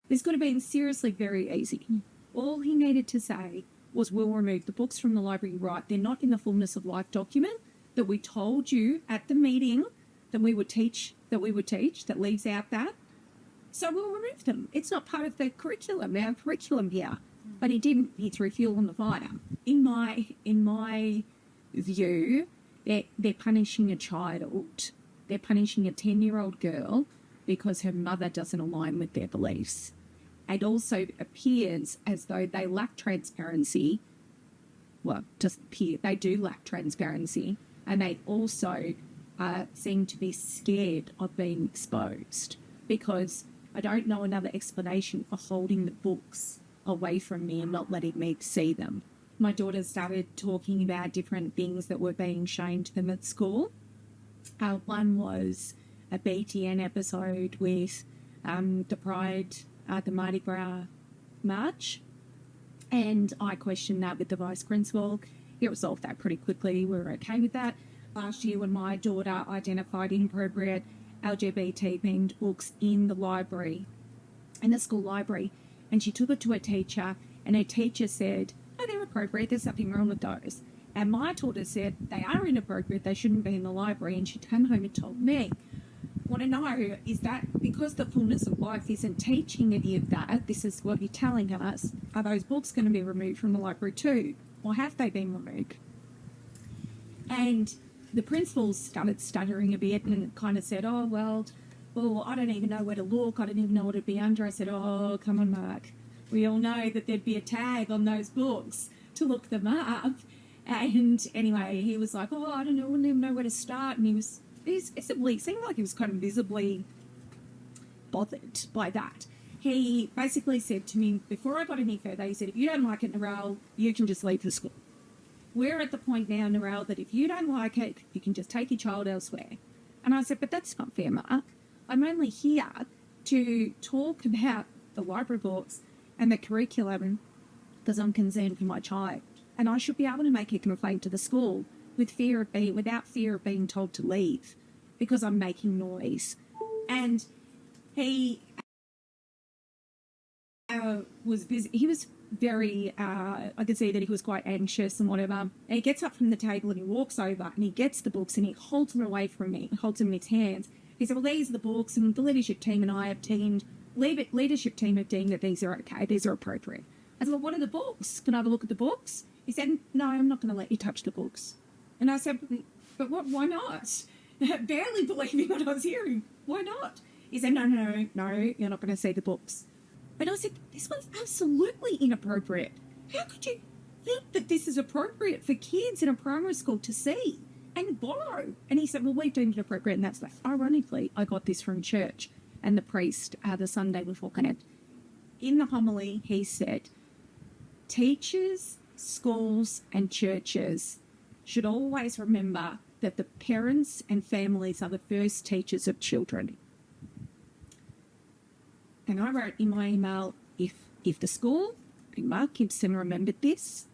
This could have been seriously very easy. All he needed to say was, we'll remove the books from the library, right? They're not in the fullness of life document that we told you at the meeting that we would teach, that leaves out that. So we'll remove them. It's not part of the curriculum, our curriculum here. But he didn't. He threw fuel on the fire. In my view, they're punishing a child. They're punishing a 10-year-old girl because her mother doesn't align with their beliefs. It also appears as though they lack transparency. Well, doesn't appear. They do lack transparency. And they also seem to be scared of being exposed, because I don't know another explanation for holding the books away from me and not letting me see them. My daughter started talking about different things that were being shown to them at school. One was a BTN episode with the Pride, the Mardi Gras March, and I questioned that with the Vice Principal. He resolved that pretty quickly. We were okay with that. Last year, when my daughter identified inappropriate LGBT-themed books in the library, in the school library, and she took it to her teacher, and her teacher said, "Oh, they're appropriate, there's nothing wrong with those." And my daughter said, "They are inappropriate, they shouldn't be in the library," and she came home and told me. What I know is that because the fullness of life isn't teaching any of that, this is what you're telling us, are those books going to be removed from the library too? Or have they been removed? And the principal started stuttering a bit and kind of said, "Oh, well, I don't even know where to look. I don't even know what it'd be under." I said, "Oh, come on, Mark. We all know that there'd be a tag on those books to look them up." And anyway, he was like, "Oh, I don't know, I wouldn't even know where to start." And he seemed like he was kind of visibly bothered by that. He basically said to me, before I got any further, he said, "If you don't like it, Narelle, you can just leave the school. We're at the point now, Narelle, that if you don't like it, you can just take your child elsewhere." And I said, "But that's not fair, Mark. I'm only here to talk about the library books and the curriculum because I'm concerned for my child. And I should be able to make a complaint to the school without fear of being told to leave because I'm making noise." And he was busy. He was very, I could see that he was quite anxious and whatever. And he gets up from the table and he walks over and he gets the books and he holds them away from me, holds them in his hands. He said, "Well, these are the books, and the leadership team and I have deemed that these are okay, these are appropriate." I said, "Well, what are the books? Can I have a look at the books?" He said, "No, I'm not going to let you touch the books." And I said, "But what? Why not?" Barely believing what I was hearing. "Why not?" He said, No, you're not going to see the books." And I said, "This one's absolutely inappropriate. How could you think that this is appropriate for kids in a primary school to see and borrow?" And he said, "Well, we've deemed it appropriate," and that's that. Ironically, I got this from church, and the priest, the Sunday beforehand, in the homily, he said, "Teachers, schools, and churches should always remember that the parents and families are the first teachers of children." And I wrote in my email, if the school, Mark Gibson, remembered this,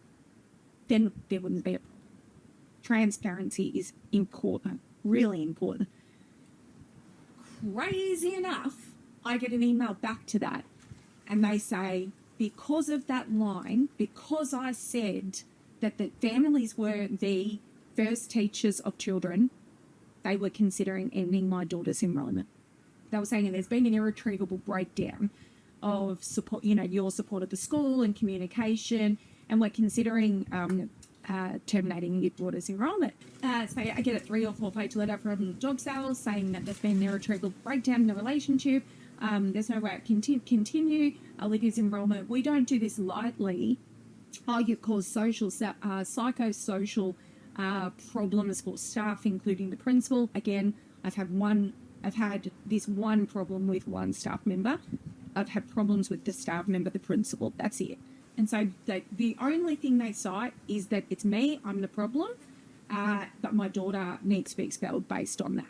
then there wouldn't be a problem. Transparency is important, really important. Crazy enough, I get an email back to that, and they say, because of that line, because I said that the families were the first teachers of children, they were considering ending my daughter's enrolment. They were saying there's been an irretrievable breakdown of support, your support of the school and communication, and we're considering terminating your daughter's enrolment. So I get a 3 or 4 page letter from job sales saying that there's been an irretrievable breakdown in the relationship. There's no way to continue Olivia's enrolment. We don't do this lightly. You've caused psychosocial problems for staff, including the principal. Again, I've had this one problem with one staff member. I've had problems with the staff member, the principal. That's it. And so the only thing they cite is that it's me, I'm the problem, but my daughter needs to be expelled based on that.